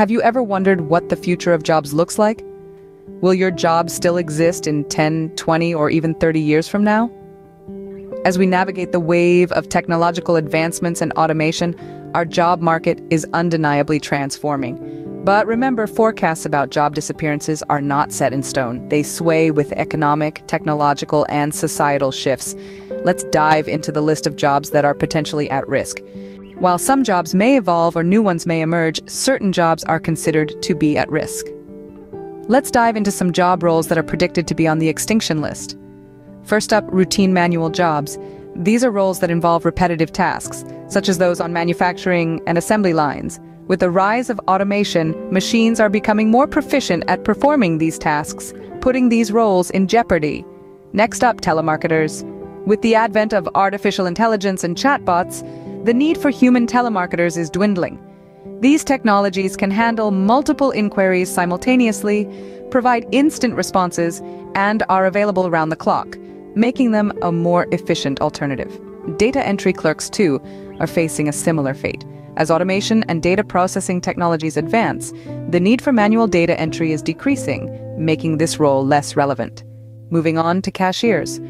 Have you ever wondered what the future of jobs looks like? Will your job still exist in 10, 20, or even 30 years from now? As we navigate the wave of technological advancements and automation, our job market is undeniably transforming. But remember, forecasts about job disappearances are not set in stone. They sway with economic, technological, and societal shifts. Let's dive into the list of jobs that are potentially at risk. While some jobs may evolve or new ones may emerge, certain jobs are considered to be at risk. Let's dive into some job roles that are predicted to be on the extinction list. First up, routine manual jobs. These are roles that involve repetitive tasks, such as those on manufacturing and assembly lines. With the rise of automation, machines are becoming more proficient at performing these tasks, putting these roles in jeopardy. Next up, telemarketers. With the advent of artificial intelligence and chatbots, the need for human telemarketers is dwindling. These technologies can handle multiple inquiries simultaneously, provide instant responses, and are available around the clock, making them a more efficient alternative. Data entry clerks, too, are facing a similar fate. As automation and data processing technologies advance, the need for manual data entry is decreasing, making this role less relevant. Moving on to cashiers.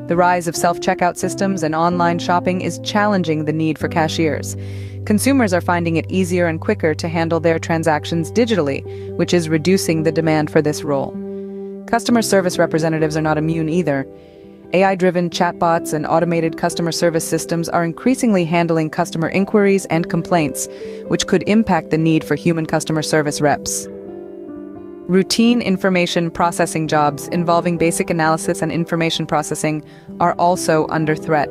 The rise of self-checkout systems and online shopping is challenging the need for cashiers. Consumers are finding it easier and quicker to handle their transactions digitally, which is reducing the demand for this role. Customer service representatives are not immune either. AI-driven chatbots and automated customer service systems are increasingly handling customer inquiries and complaints, which could impact the need for human customer service reps. Routine information processing jobs involving basic analysis and information processing are also under threat.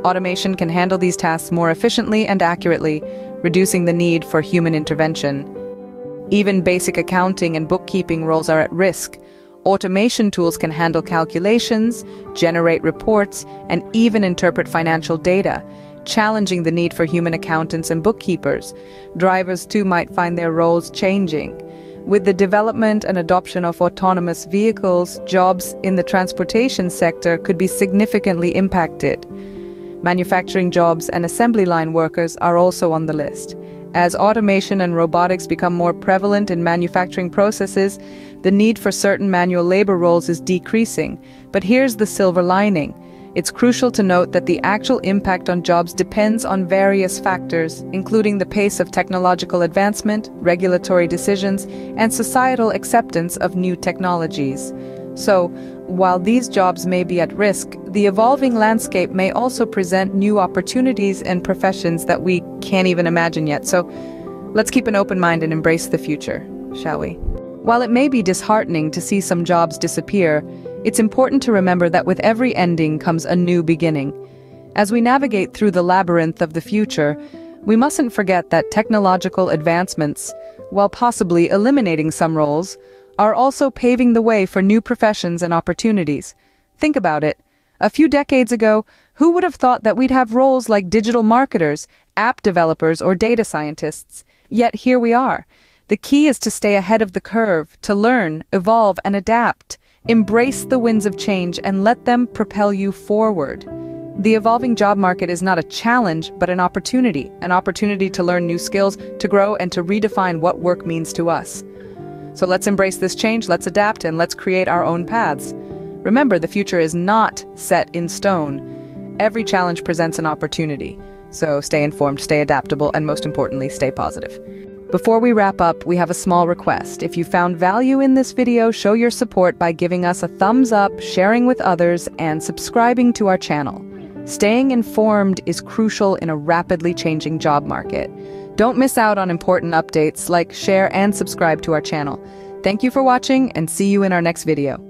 Automation can handle these tasks more efficiently and accurately, reducing the need for human intervention. Even basic accounting and bookkeeping roles are at risk. Automation tools can handle calculations, generate reports, and even interpret financial data, challenging the need for human accountants and bookkeepers. Drivers, too, might find their roles changing. With the development and adoption of autonomous vehicles, jobs in the transportation sector could be significantly impacted. Manufacturing jobs and assembly line workers are also on the list. As automation and robotics become more prevalent in manufacturing processes, the need for certain manual labor roles is decreasing. But here's the silver lining. It's crucial to note that the actual impact on jobs depends on various factors, including the pace of technological advancement, regulatory decisions, and societal acceptance of new technologies. So, while these jobs may be at risk, the evolving landscape may also present new opportunities and professions that we can't even imagine yet. So, let's keep an open mind and embrace the future, shall we? While it may be disheartening to see some jobs disappear, it's important to remember that with every ending comes a new beginning. As we navigate through the labyrinth of the future, we mustn't forget that technological advancements, while possibly eliminating some roles, are also paving the way for new professions and opportunities. Think about it. A few decades ago, who would have thought that we'd have roles like digital marketers, app developers, or data scientists? Yet here we are. The key is to stay ahead of the curve, to learn, evolve, and adapt. Embrace the winds of change and let them propel you forward. The evolving job market is not a challenge, but an opportunity to learn new skills, to grow, and to redefine what work means to us. So let's embrace this change, let's adapt, and let's create our own paths. Remember, the future is not set in stone. Every challenge presents an opportunity. So stay informed, stay adaptable, and most importantly, stay positive. Before we wrap up, we have a small request. If you found value in this video, show your support by giving us a thumbs up, sharing with others, and subscribing to our channel. Staying informed is crucial in a rapidly changing job market. Don't miss out on important updates. Like, share, and subscribe to our channel. Thank you for watching, and see you in our next video.